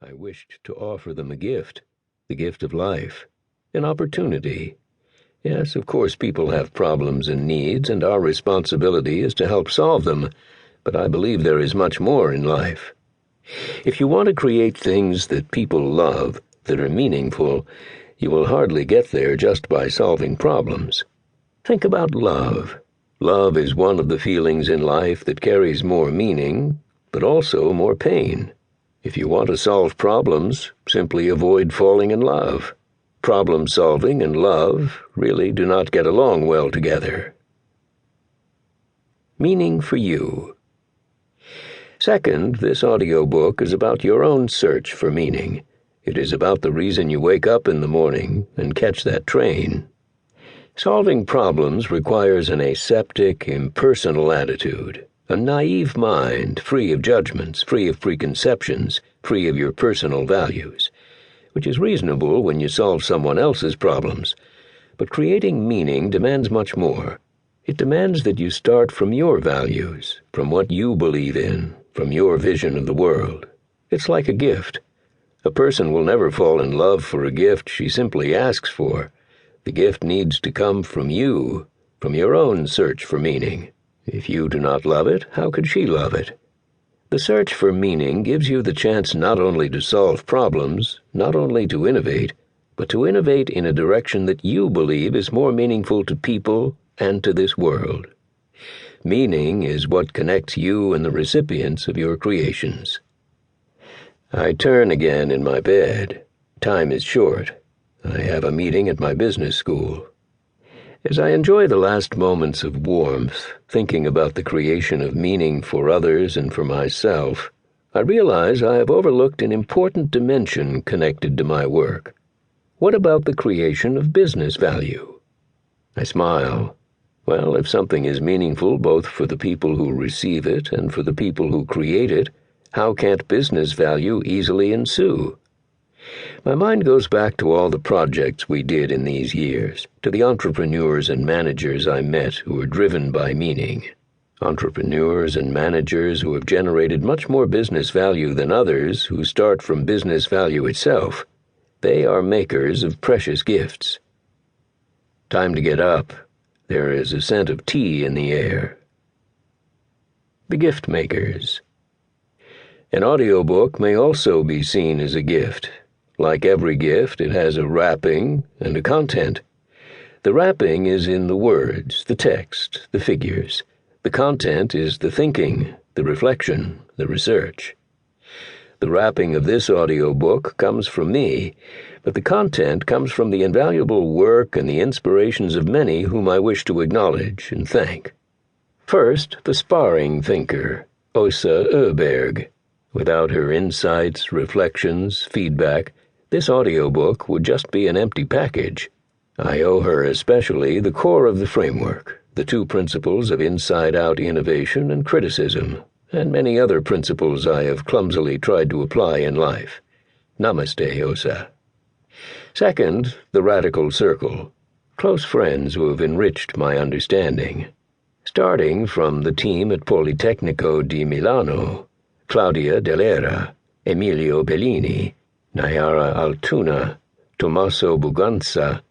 I wished to offer them a gift, the gift of life, an opportunity. Yes, of course, people have problems and needs, and our responsibility is to help solve them, but I believe there is much more in life. If you want to create things that people love, that are meaningful, you will hardly get there just by solving problems. Think about love. Love is one of the feelings in life that carries more meaning, but also more pain. If you want to solve problems, simply avoid falling in love. Problem solving and love really do not get along well together. Meaning for you. Second, this audiobook is about your own search for meaning. It is about the reason you wake up in the morning and catch that train. Solving problems requires an aseptic, impersonal attitude, a naive mind, free of judgments, free of preconceptions, free of your personal values, which is reasonable when you solve someone else's problems. But creating meaning demands much more. It demands that you start from your values, from what you believe in, from your vision of the world. It's like a gift. A person will never fall in love for a gift she simply asks for. The gift needs to come from you, from your own search for meaning. If you do not love it, how could she love it? The search for meaning gives you the chance not only to solve problems, not only to innovate, but to innovate in a direction that you believe is more meaningful to people and to this world. Meaning is what connects you and the recipients of your creations. I turn again in my bed. Time is short. I have a meeting at my business school. As I enjoy the last moments of warmth, thinking about the creation of meaning for others and for myself, I realize I have overlooked an important dimension connected to my work. What about the creation of business value? I smile. Well, if something is meaningful both for the people who receive it and for the people who create it, how can't business value easily ensue? My mind goes back to all the projects we did in these years, to the entrepreneurs and managers I met who were driven by meaning. Entrepreneurs and managers who have generated much more business value than others who start from business value itself. They are makers of precious gifts. Time to get up. There is a scent of tea in the air. The gift makers. An audiobook may also be seen as a gift. Like every gift, it has a wrapping and a content. The wrapping is in the words, the text, the figures. The content is the thinking, the reflection, the research. The wrapping of this audiobook comes from me, but the content comes from the invaluable work and the inspirations of many whom I wish to acknowledge and thank. First, the sparring thinker, Åsa Öberg. Without her insights, reflections, feedback, this audiobook would just be an empty package. I owe her especially the core of the framework, the two principles of inside-out innovation and criticism, and many other principles I have clumsily tried to apply in life. Namaste, Åsa. Second, the radical circle, close friends who have enriched my understanding. Starting from the team at Politecnico di Milano, Claudia Dell'Era, Emilio Bellini, Nayara Altuna, Tommaso Buganza,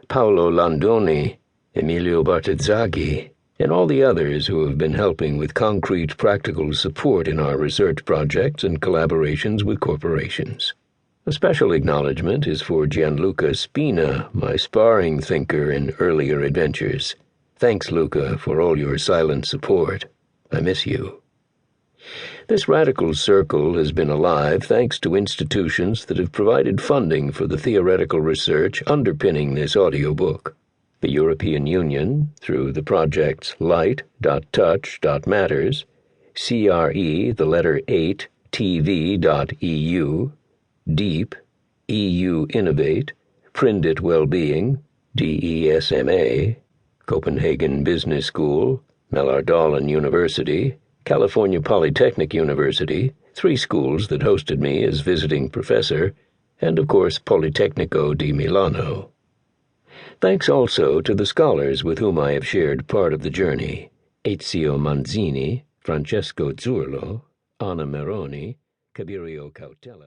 Paolo Landoni, Emilio Bartezzaghi, and all the others who have been helping with concrete practical support in our research projects and collaborations with corporations. A special acknowledgement is for Gianluca Spina, my sparring thinker in earlier adventures. Thanks, Luca, for all your silent support. I miss you. This radical circle has been alive thanks to institutions that have provided funding for the theoretical research underpinning this audiobook. The European Union, through the projects light.touch.matters, CRE, the letter 8, TV.eu, DEEP, EU Innovate, Prindit Wellbeing, DESMA, Copenhagen Business School, Mellardalen University, California Polytechnic University, 3 schools that hosted me as visiting professor, and of course Politecnico di Milano. Thanks also to the scholars with whom I have shared part of the journey, Ezio Manzini, Francesco Zurlo, Anna Meroni, Cabirio Cautela.